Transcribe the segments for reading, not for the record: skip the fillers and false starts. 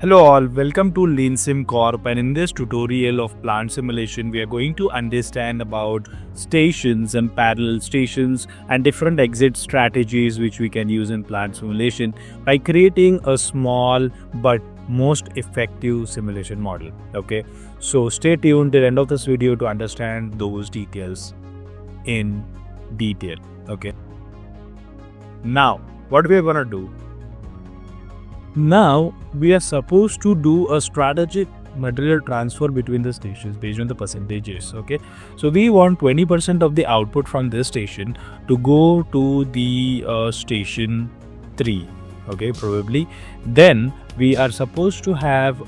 Hello all, welcome to Leansimcorp, and in this tutorial of plant simulation we are going to understand about stations and parallel stations and different exit strategies which we can use in plant simulation by creating a small but most effective simulation model. Okay, so stay tuned till the end of this video to understand those details in detail. Okay, now what we are gonna do. Now we are supposed to do a strategic material transfer between the stations based on the percentages. Okay, so we want 20% of the output from this station to go to the station 3. Okay, probably then we are supposed to have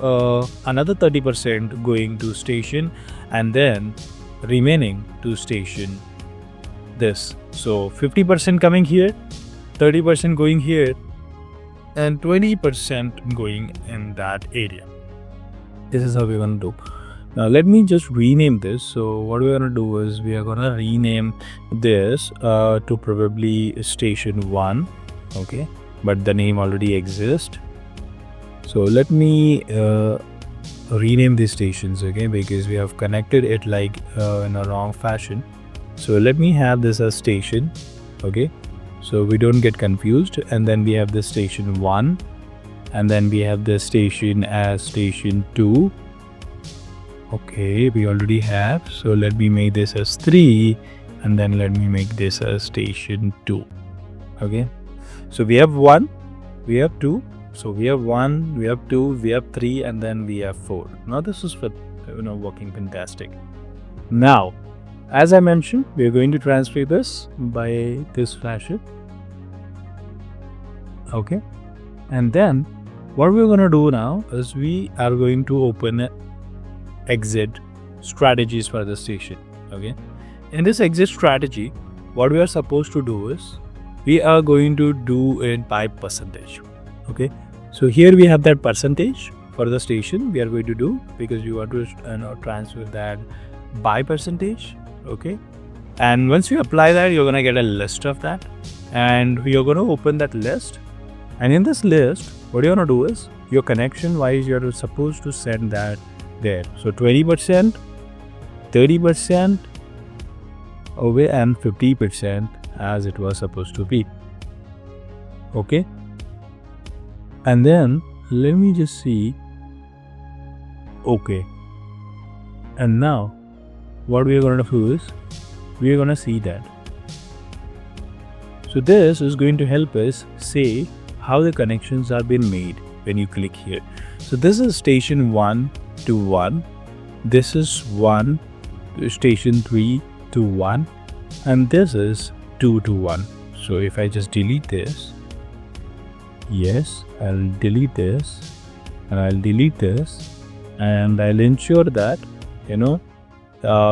another 30% going to station and then remaining to station this. So 50% coming here, 30% going here, and 20% going in that area. This is how we're gonna do. Now let me just rename this. So what we're gonna do is we are gonna rename this to probably station 1. Okay, but the name already exists. So let me rename these stations, okay, because we have connected it like in a wrong fashion. So let me have this as station, okay, so we don't get confused. And then we have this station 1, and then we have this station as station 2. Okay, we already have. So let me make this as 3, and then let me make this as station 2. Okay, so we have 1, we have 2. So we have 1, we have 2, we have 3, and then we have 4. Now this is working fantastic. Now, as I mentioned, we are going to transfer this by this fashion. Okay, and then what we're going to do now is we are going to open exit strategies for the station. Okay, in this exit strategy, what we are supposed to do is we are going to do it by percentage. Okay, so here we have that percentage for the station we are going to do, because you want to transfer that by percentage. Okay, and once you apply that, you're gonna get a list of that, and you're gonna open that list. And in this list, what you're gonna do is your connection wise, you're supposed to send that there. So 20%, 30% away, and 50% as it was supposed to be. Okay, and then let me just see. Okay, and now what we are going to do is we are going to see that. So this is going to help us say how the connections are being made when you click here. So this is station 1 to 1. This is 1 to station 3 to 1. And this is 2 to 1. So if I just delete this, yes, I'll delete this, and I'll delete this, and I'll ensure that,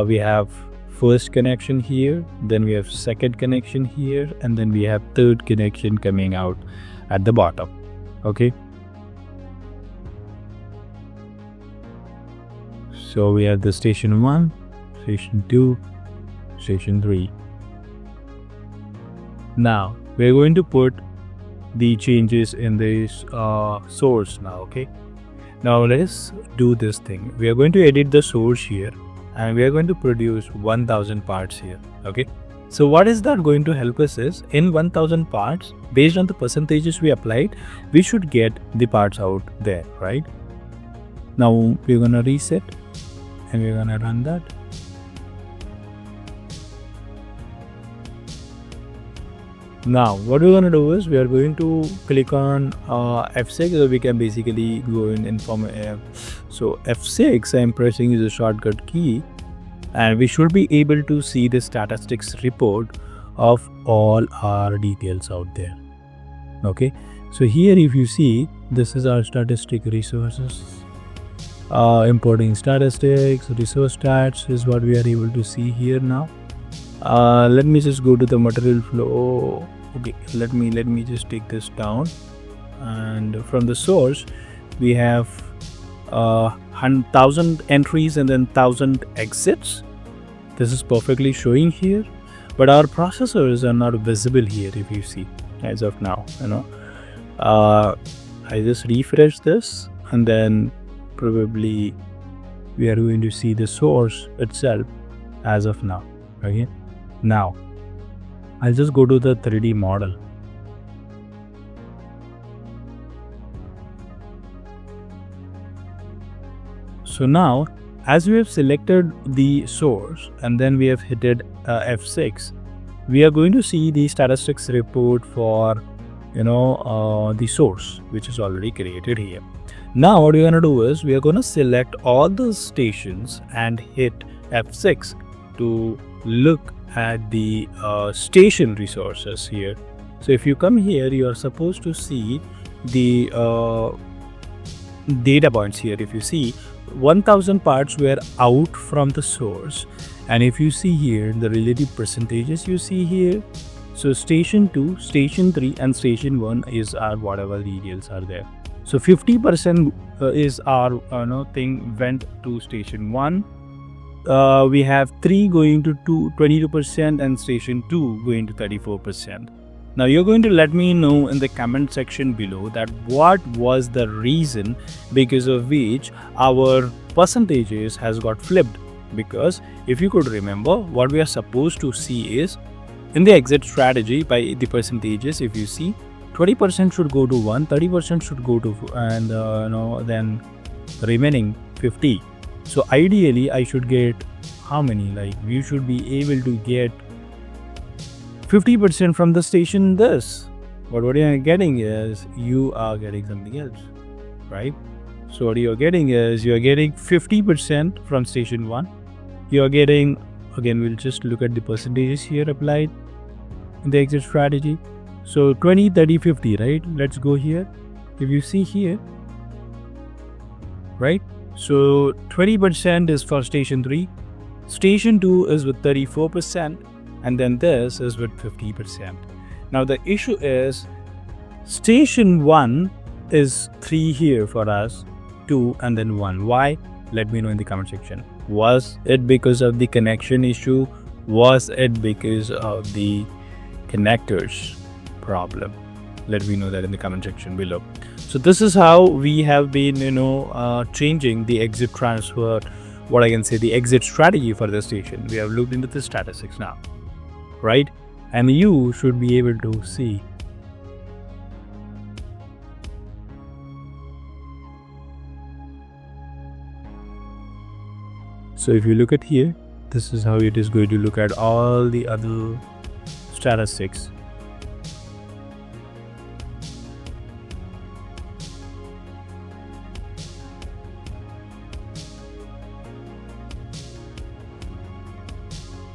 we have first connection here, then we have second connection here, and then we have third connection coming out at the bottom. Okay, so we have the station 1, station 2, station 3. Now we're going to put the changes in this source now. Okay, now let's do this thing. We are going to edit the source here, and we are going to produce 1000 parts here. Okay, so what is that going to help us is, in 1000 parts, based on the percentages we applied, we should get the parts out there, right? Now we're gonna reset, and we're gonna run that. Now what we're going to do is we are going to click on F6, so we can basically go in so F6 I'm pressing is a shortcut key, and we should be able to see the statistics report of all our details out there. Okay, so here if you see, this is our statistic resources, importing statistics, resource stats is what we are able to see here now. Let me just go to the material flow. Okay, let me just take this down, and from the source we have 1000 entries and then 1000 exits. This is perfectly showing here, but our processors are not visible here if you see as of now. I just refresh this, and then probably we are going to see the source itself as of now. Okay, now I'll just go to the 3D model. So now, as we have selected the source and then we have hit F6, we are going to see the statistics report for the source, which is already created here. Now what we're going to do is we are going to select all the stations and hit F6 to look at the station resources here. So if you come here, you are supposed to see the data points here. If you see, 1000 parts were out from the source, and if you see here the relative percentages you see here, so station 2, station 3 and station 1 is our whatever details are there. So 50% is our thing went to station 1. We have 3 going to 22% and station 2 going to 34%. Now you're going to let me know in the comment section below that what was the reason because of which our percentages has got flipped. Because if you could remember, what we are supposed to see is in the exit strategy by the percentages, if you see 20% should go to 1, 30% should go to and then the remaining 50. So ideally I should get how many, like you should be able to get 50% from the station this, but what you are getting is you are getting something else, right? So what you are getting is you are getting 50% from station 1. You are getting, again we'll just look at the percentages here applied in the exit strategy. So 20, 30, 50, right? Let's go here. If you see here, right? So 20% is for station 3, station 2 is with 34%, and then this is with 50%. Now the issue is station 1 is 3 here for us, 2 and then 1. Why? Let me know in the comment section. Was it because of the connection issue? Was it because of the connectors problem? Let me know that in the comment section below. So this is how we have been changing the exit transfer, what I can say, the exit strategy for the station. We have looked into the statistics now, right? And you should be able to see. So if you look at here, this is how it is going to look at all the other statistics